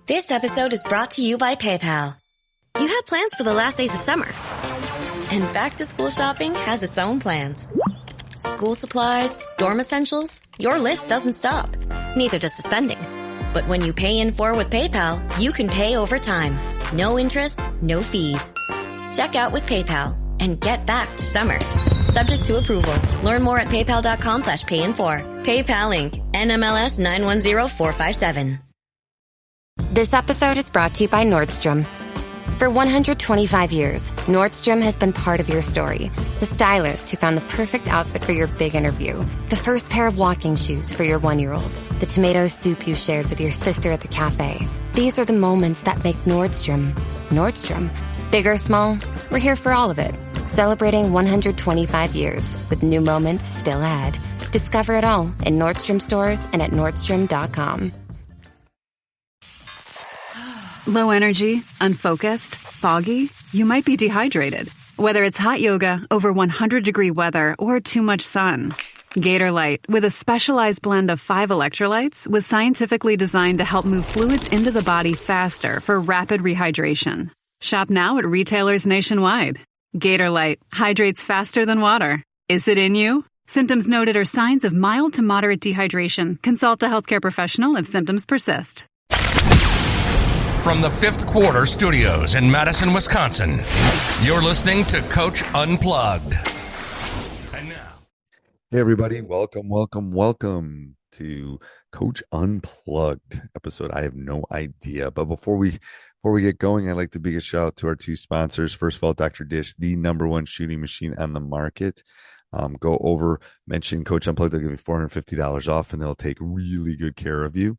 This episode is brought to you by PayPal. You had plans for the last days of summer. And back-to-school shopping has its own plans. School supplies, dorm essentials, your list doesn't stop. Neither does the spending. But when you pay in full with PayPal, you can pay over time. No interest, no fees. Check out with PayPal and get back to summer. Subject to approval. Learn more at paypal.com/payinfor. PayPal Inc. NMLS 910457. This episode is brought to you by Nordstrom. For 125 years, Nordstrom has been part of your story. The stylist who found the perfect outfit for your big interview. The first pair of walking shoes for your 1-year-old. The tomato soup you shared with your sister at the cafe. These are the moments that make Nordstrom, Nordstrom. Big or small, we're here for all of it. Celebrating 125 years with new moments still ahead. Discover it all in Nordstrom stores and at Nordstrom.com. Low energy, unfocused, foggy? You might be dehydrated. Whether it's hot yoga, over 100-degree weather, or too much sun. Gatorlight, with a specialized blend of 5 electrolytes, was scientifically designed to help move fluids into the body faster for rapid rehydration. Shop now at retailers nationwide. Gatorlight hydrates faster than water. Is it in you? Symptoms noted are signs of mild to moderate dehydration. Consult a healthcare professional if symptoms persist. From the Fifth Quarter Studios in Madison, Wisconsin, you're listening to Coach Unplugged. And now, hey everybody, welcome to Coach Unplugged episode. I have no idea, but before we get going, I'd like to big a shout out to our 2 sponsors. First of all, Dr. Dish, the #1 shooting machine on the market. Go over, mention Coach Unplugged, they'll give you $450 off, and they'll take really good care of you.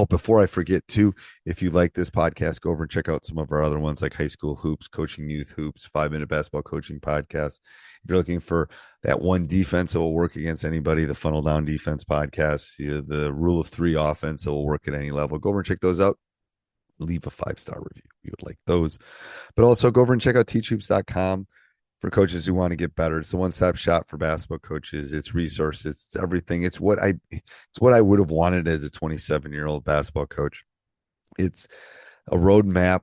Before I forget too, if you like this podcast, go over and check out some of our other ones like High School Hoops, Coaching Youth Hoops, 5-Minute Basketball Coaching Podcast. If you're looking for that one defense that will work against anybody, the Funnel Down Defense Podcast, the Rule of 3 offense that will work at any level, go over and check those out. Leave a 5-star review. We would like those. But also go over and check out teachhoops.com for coaches who want to get better. It's the one-stop shop for basketball coaches. It's resources. It's everything. It's what I would have wanted as a 27-year-old basketball coach. It's a roadmap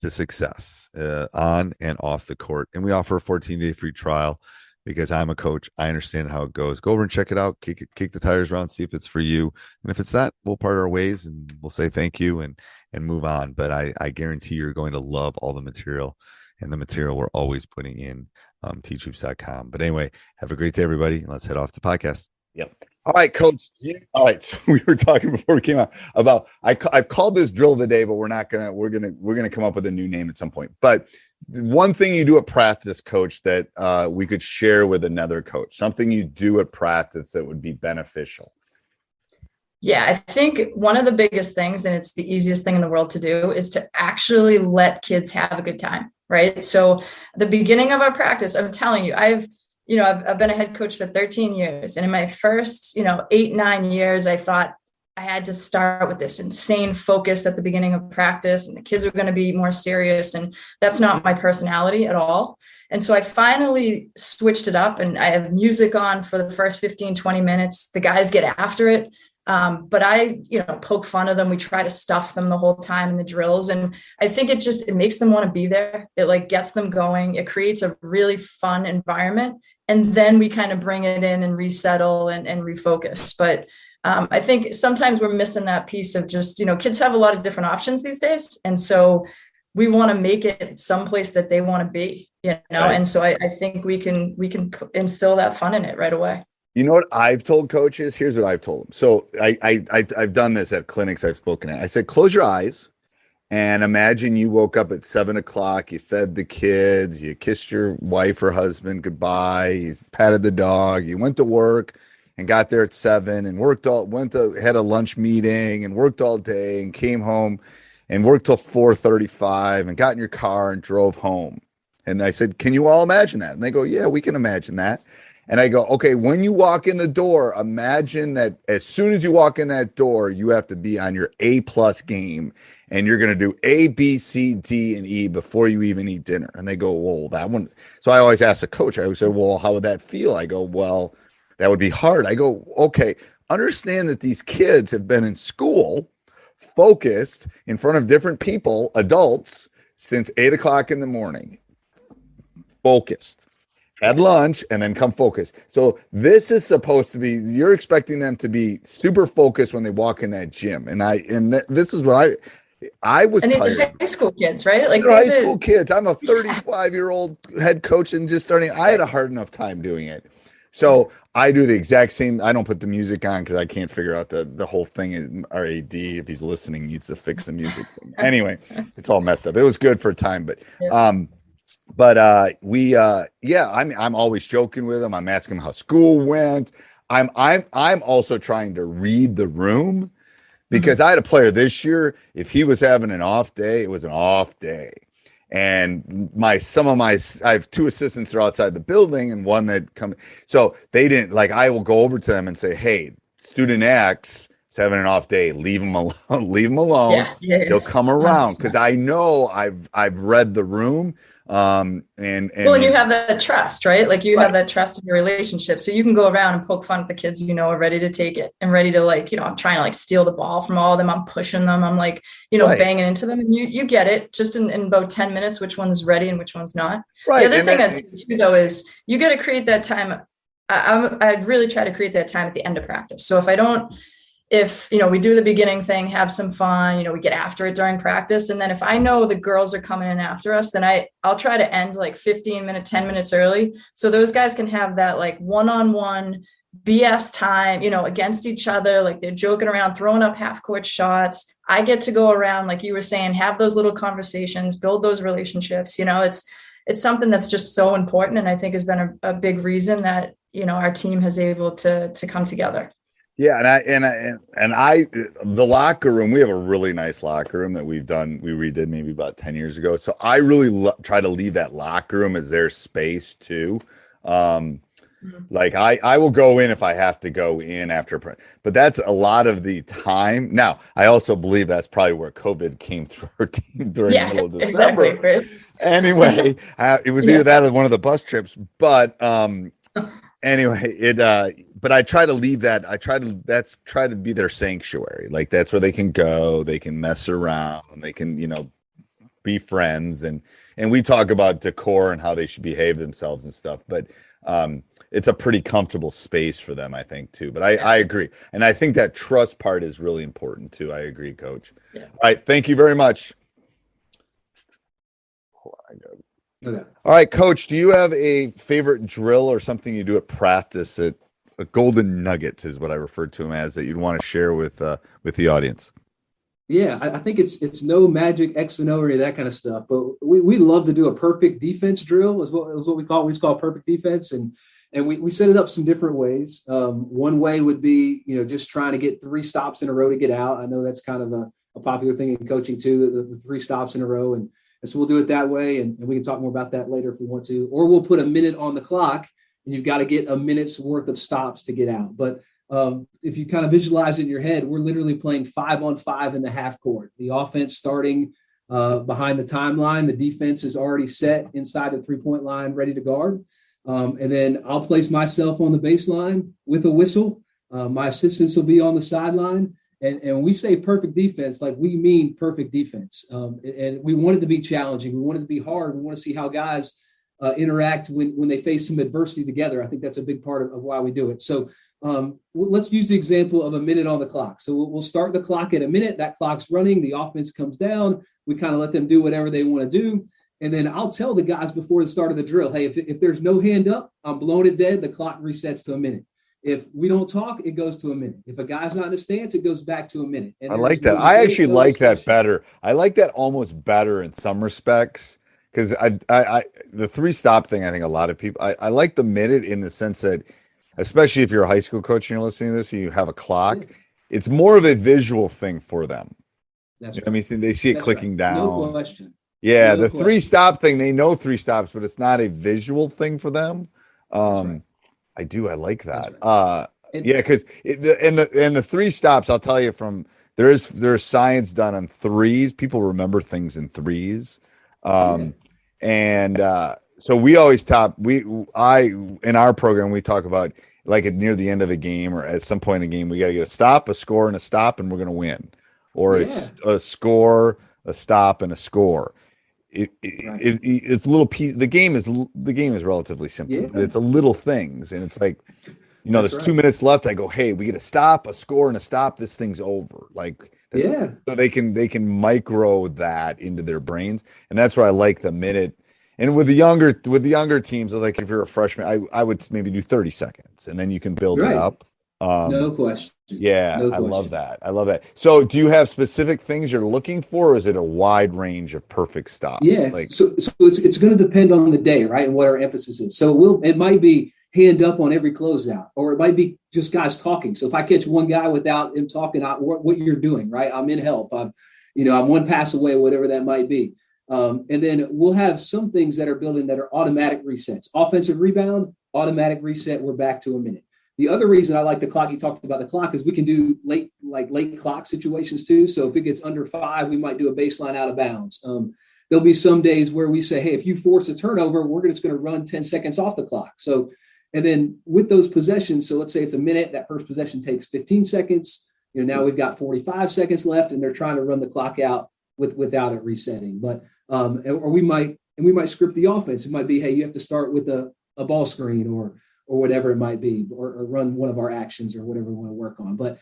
to success on and off the court. And we offer a 14-day free trial because I'm a coach. I understand how it goes. Go over and check it out. Kick the tires around, see if it's for you. And if it's not, we'll part our ways and we'll say thank you and move on. But I guarantee you're going to love all the material. And the material we're always putting in teachhoops.com. But anyway, have a great day, everybody. Let's head off the podcast. Yep. All right, Coach. All right. So we were talking before we came out about I've called this drill of the day, but we're gonna come up with a new name at some point. But one thing you do at practice, Coach, that we could share with another coach, something you do at practice that would be beneficial. Yeah, I think one of the biggest things, and it's the easiest thing in the world to do, is to actually let kids have a good time, right? So the beginning of our practice, I'm telling you, I've been a head coach for 13 years. And in my first, 8-9 years, I thought I had to start with this insane focus at the beginning of practice, and the kids were going to be more serious. And that's not my personality at all. And so I finally switched it up, and I have music on for the first 15-20 minutes. The guys get after it. But I, poke fun of them. We try to stuff them the whole time in the drills. And I think it makes them want to be there. It gets them going. It creates a really fun environment. And then we kind of bring it in and resettle and refocus. But I think sometimes we're missing that piece of just, kids have a lot of different options these days. And so we want to make it someplace that they want to be, Right. And so I think we can instill that fun in it right away. You know what I've told coaches? Here's what I've told them. So I've done this at clinics I've spoken at. I said, close your eyes and imagine you woke up at 7:00. You fed the kids. You kissed your wife or husband goodbye. You patted the dog. You went to work and got there at 7 and had a lunch meeting and worked all day and came home and worked till 4:35 and got in your car and drove home. And I said, can you all imagine that? And they go, yeah, we can imagine that. And I go, okay, when you walk in the door, imagine that as soon as you walk in that door, you have to be on your A+ game and you're going to do A, B, C, D, and E before you even eat dinner. And they go, well, that one. So I always ask the coach, I always say, well, how would that feel? I go, well, that would be hard. I go, okay, understand that these kids have been in school focused in front of different people, adults, since 8 o'clock in the morning. Focused. Had lunch and then come focus. So this is supposed to be, you're expecting them to be super focused when they walk in that gym. This is what I was and tired. High school kids, right? Like high school kids. I'm a 35-year-old head coach and just starting. I had a hard enough time doing it. So I do the exact same. I don't put the music on because I can't figure out the whole thing. Our AD, if he's listening, needs to fix the music thing. Anyway, it's all messed up. It was good for a time, but I'm always joking with him. I'm asking him how school went. I'm also trying to read the room because I had a player this year. If he was having an off day, it was an off day. And I have two assistants that are outside the building and one that come. So they didn't I will go over to them and say, hey, student X is having an off day. Leave him alone. Leave him alone. Yeah. He'll come around because I know I've read the room. And you have that trust, right? Like you have that trust in your relationship. So you can go around and poke fun at the kids, are ready to take it and ready to I'm trying to steal the ball from all of them. I'm pushing them. I'm banging into them and you get it just in about 10 minutes, which one's ready and which one's not. Right. The other thing I'd say too, though, is you got to create that time. I'd really try to create that time at the end of practice. So if we do the beginning thing, have some fun, we get after it during practice. And then if I know the girls are coming in after us, then I'll try to end 15 minutes, 10 minutes early. So those guys can have that one-on-one BS time, against each other. They're joking around, throwing up half court shots. I get to go around, like you were saying, have those little conversations, build those relationships. It's something that's just so important. And I think has been a big reason that, our team has able to come together. Yeah. The locker room, we have a really nice locker room that we redid maybe about 10 years ago. So I really try to leave that locker room as their space too. I will go in if I have to go in after, but that's a lot of the time. Now, I also believe that's probably where COVID came through our team during the middle of December. Exactly, right? Anyway, it was either that or one of the bus trips, but anyway, but I try to leave that. Try to be their sanctuary. That's where they can go. They can mess around. They can, be friends. And we talk about decor and how they should behave themselves and stuff. But it's a pretty comfortable space for them, I think, too. But I agree. And I think that trust part is really important, too. I agree, Coach. Yeah. All right. Thank you very much. Okay. All right, Coach, do you have a favorite drill or something you do at practice a golden nugget is what I referred to him as that you'd want to share with the audience? Yeah, I think it's no magic X and O or that kind of stuff, but we love to do a perfect defense drill is what we call it. We just call it perfect defense. And we set it up some different ways. One way would be, just trying to get 3 stops in a row to get out. I know that's kind of a popular thing in coaching too, the 3 stops in a row. And so we'll do it that way. And we can talk more about that later if we want to, or we'll put a minute on the clock and you've got to get a minute's worth of stops to get out. But if you kind of visualize it in your head, we're literally playing 5-on-5 in the half court. The offense starting behind the timeline. The defense is already set inside the 3-point line, ready to guard. And then I'll place myself on the baseline with a whistle. My assistants will be on the sideline. And when we say perfect defense, we mean perfect defense. And we want it to be challenging. We want it to be hard. We want to see how guys interact when they face some adversity together. I think that's a big part of why we do it. So let's use the example of a minute on the clock. So we'll start the clock at a minute. That clock's running. The offense comes down. We kind of let them do whatever they want to do. And then I'll tell the guys before the start of the drill, hey, if there's no hand up, I'm blowing it dead. The clock resets to a minute. If we don't talk, it goes to a minute. If a guy's not in a stance, it goes back to a minute. And I like that. I actually like that better. I like that almost better in some respects because I the 3-stop thing, I think a lot of people, I like the minute in the sense that, especially if you're a high school coach and you're listening to this and you have a clock, it's more of a visual thing for them. That's right. I mean, they see it clicking down. No question. Yeah, the 3-stop thing, they know 3 stops, but it's not a visual thing for them. Right. I like that. Right. Because the 3 stops, I'll tell you there's science done on 3s. People remember things in 3s. So we always in our program, we talk about near the end of a game or at some point in a game, we got to get a stop, a score, and a stop, and we're going to win. or a score, a stop, and a score. It's a little piece. The game is relatively simple. But it's a little things, and it's like, there's 2 minutes left. I go, hey, we get a stop, a score, and a stop. This thing's over. So they can micro that into their brains, and that's where I like the minute. And with the younger teams, like if you're a freshman, I would maybe do 30 seconds, and then you can build it up. No question. Yeah, no question. I love that. So do you have specific things you're looking for, or is it a wide range of perfect stops? Yeah. So it's going to depend on the day, right? And what our emphasis is. So it might be hand up on every closeout, or it might be just guys talking. So if I catch one guy without him talking, what you're doing, right? I'm in help. I'm one pass away, whatever that might be. And then we'll have some things that are building that are automatic resets. Offensive rebound, automatic reset. We're back to a minute. The other reason I like the clock, you talked about the clock, is we can do late clock situations too. So if it gets under 5, we might do a baseline out of bounds. There'll be some days where we say, hey, if you force a turnover, we're just going to run 10 seconds off the clock. So, and then with those possessions, so let's say it's a minute, that first possession takes 15 seconds. Now we've got 45 seconds left, and they're trying to run the clock out without it resetting. But or we might script the offense. It might be, hey, you have to start with a ball screen or whatever it might be, or run one of our actions or whatever we want to work on. But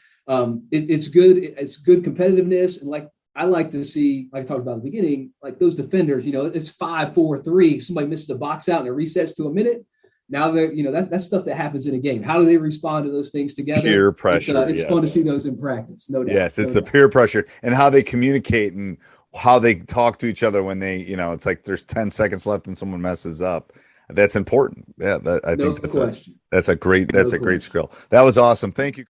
it's good. It's good competitiveness. And I like to see, like I talked about at the beginning, like those defenders, it's 5, 4, 3. Somebody misses a box out and it resets to a minute. Now that's stuff that happens in a game. How do they respond to those things together? Peer pressure. It's fun to see those in practice. No doubt. Yes, it's the peer pressure and how they communicate and how they talk to each other when they, it's like there's 10 seconds left and someone messes up. That's important. Yeah, I think that's a great skill. That was awesome. Thank you.